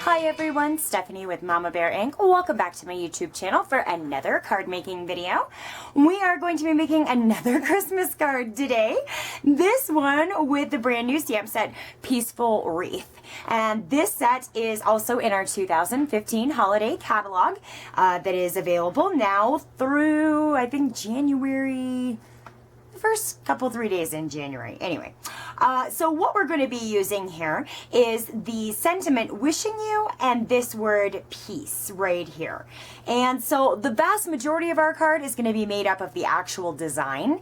Hi everyone, Stephanie with Mama Bear Ink. Welcome back to my YouTube channel for another card making video. We are going to be making another Christmas card today. This one with the brand new stamp set, Peaceful Wreath. And this set is also in our 2015 holiday catalog that is available now through, I think, January, first couple 3 days in January. Anyway, so what we're going to be using here is the sentiment wishing you and this word peace right here. And so the vast majority of our card is going to be made up of the actual design.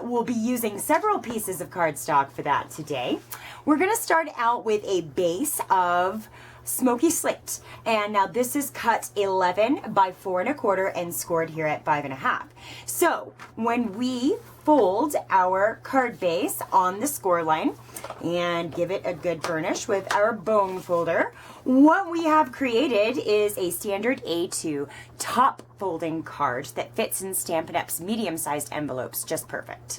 We'll be using several pieces of cardstock for that today. We're going to start out with a base of smoky slate, and now this is cut 11 by 4 1/4 and scored here at 5 1/2. So when we fold our card base on the score line and give it a good burnish with our bone folder, what we have created is a standard A2 top folding card that fits in Stampin' Up's medium-sized envelopes just perfect.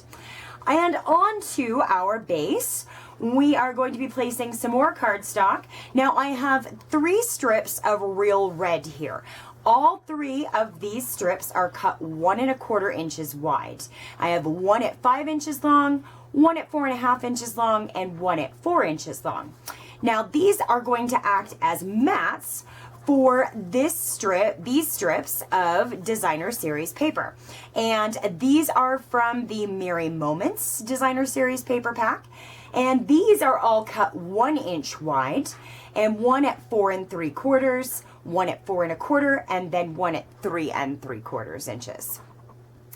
And onto our base, we are going to be placing some more cardstock. Now I have 3 strips of real red here. All 3 of these strips are cut 1 1/4 inches wide. I have one at 5 inches long, one at 4 1/2 inches long, and one at 4 inches long. Now these are going to act as mats for these strips of Designer Series paper. And these are from the Merry Moments Designer Series paper pack. And these are all cut 1 inch wide, and one at 4 3/4, one at 4 1/4, and then one at 3 3/4 inches.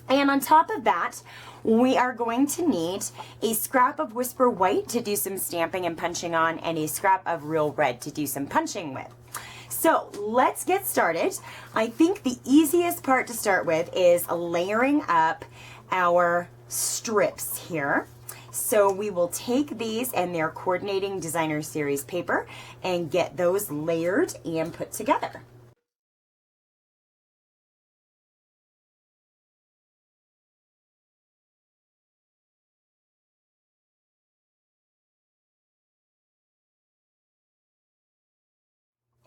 And on top of that, we are going to need a scrap of Whisper White to do some stamping and punching on, and a scrap of Real Red to do some punching with. So let's get started. I think the easiest part to start with is layering up our strips here. So we will take these and their coordinating Designer Series paper and get those layered and put together.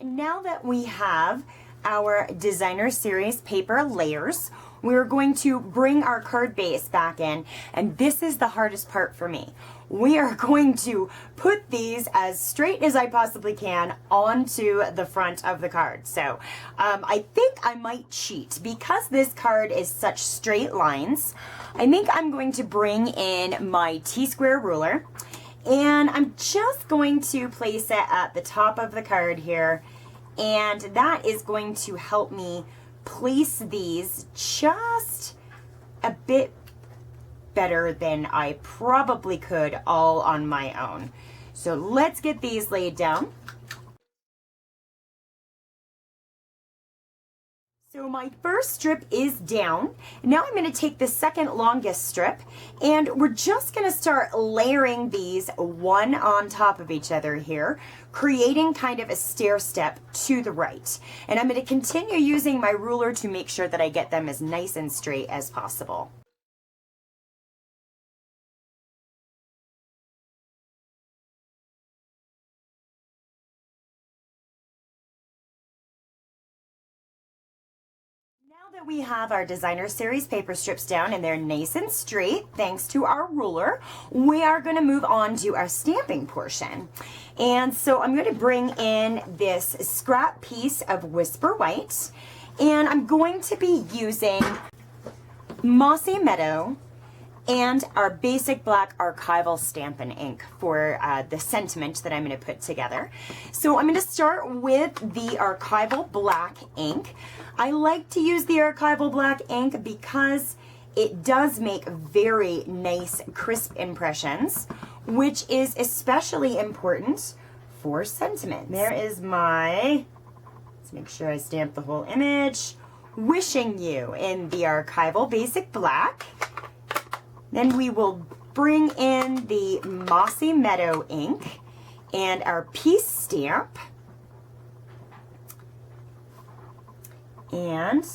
Now that we have our Designer Series paper layers, we're going to bring our card base back in, and this is the hardest part for me. We are going to put these as straight as I possibly can onto the front of the card. So I think I might cheat because this card is such straight lines. I think I'm going to bring in my T-square ruler, and I'm just going to place it at the top of the card here, and that is going to help me place these just a bit better than I probably could all on my own. So let's get these laid down. So my first strip is down. Now I'm going to take the second longest strip, and we're just going to start layering these one on top of each other here, creating kind of a stair step to the right. And I'm going to continue using my ruler to make sure that I get them as nice and straight as possible. Now that we have our Designer Series paper strips down and they're nice and straight, thanks to our ruler, we are going to move on to our stamping portion. And so I'm going to bring in this scrap piece of Whisper White, and I'm going to be using Mossy Meadow and our basic black archival Stampin' ink for the sentiment that I'm going to put together. So I'm going to start with the archival black ink. I like to use the archival black ink because it does make very nice crisp impressions, which is especially important for sentiment. There is my, let's make sure I stamp the whole image, wishing you in the archival basic black. Then we will bring in the Mossy Meadow ink and our peace stamp. And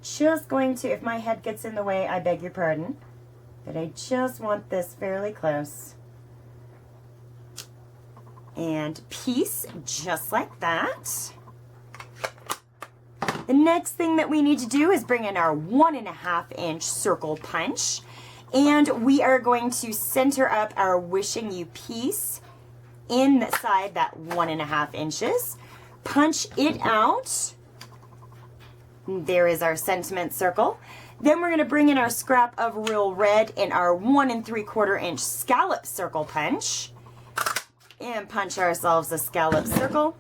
just going to, if my head gets in the way, I beg your pardon, but I just want this fairly close. and piece just like that. The next thing that we need to do is bring in our 1.5 inch circle punch, and we are going to center up our wishing you piece inside that 1.5 inches. Punch it out. There is our sentiment circle. Then we're going to bring in our scrap of real red in our 1 3/4 inch scallop circle punch, and punch ourselves a scallop circle.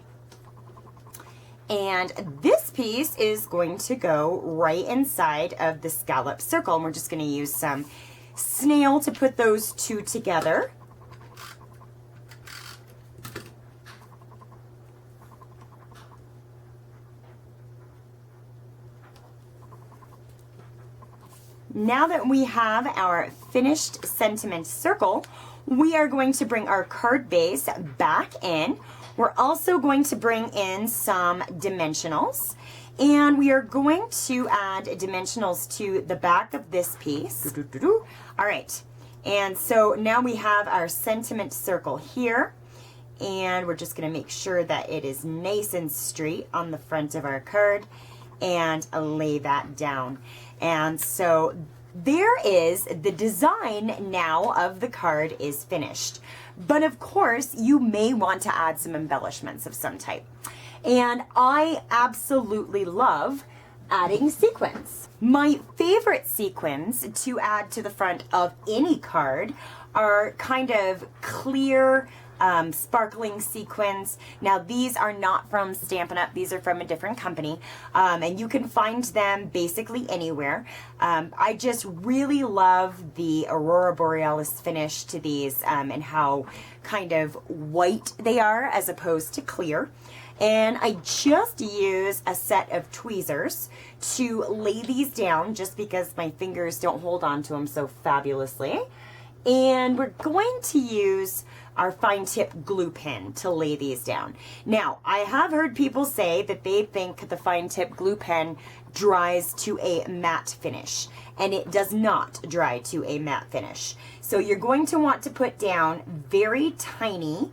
And this piece is going to go right inside of the scallop circle, and we're just going to use some snail to put those two together. Now that we have our finished sentiment circle, we are going to bring our card base back in. We're also going to bring in some dimensionals, and we are going to add dimensionals to the back of this piece. All right, and so now we have our sentiment circle here, and we're just going to make sure that it is nice and straight on the front of our card and lay that down. And so there is the design now of the card is finished. But of course, you may want to add some embellishments of some type. And I absolutely love adding sequins. My favorite sequins to add to the front of any card are kind of clear, sparkling sequins. Now these are not from Stampin' Up, these are from a different company, and you can find them basically anywhere. I just really love the Aurora Borealis finish to these, and how kind of white they are as opposed to clear. And I just use a set of tweezers to lay these down just because my fingers don't hold on to them so fabulously. And we're going to use our fine tip glue pen to lay these down. Now, I have heard people say that they think the fine tip glue pen dries to a matte finish, and it does not dry to a matte finish. So you're going to want to put down very tiny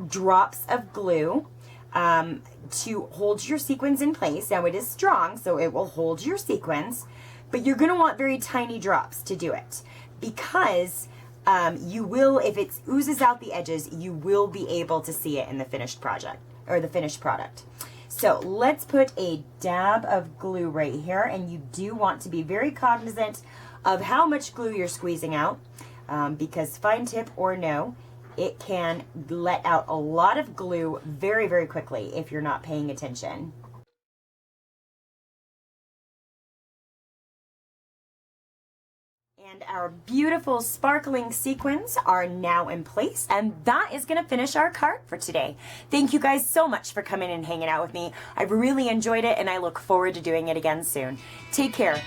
drops of glue to hold your sequins in place. Now it is strong, so it will hold your sequins, but you're going to want very tiny drops to do it, because you will, if it oozes out the edges, you will be able to see it in the finished project, or the finished product. So let's put a dab of glue right here, and you do want to be very cognizant of how much glue you're squeezing out, because fine tip or no, it can let out a lot of glue very, very quickly if you're not paying attention. And our beautiful sparkling sequins are now in place, and that is going to finish our card for today. Thank you guys so much for coming and hanging out with me. I've really enjoyed it, and I look forward to doing it again soon. Take care.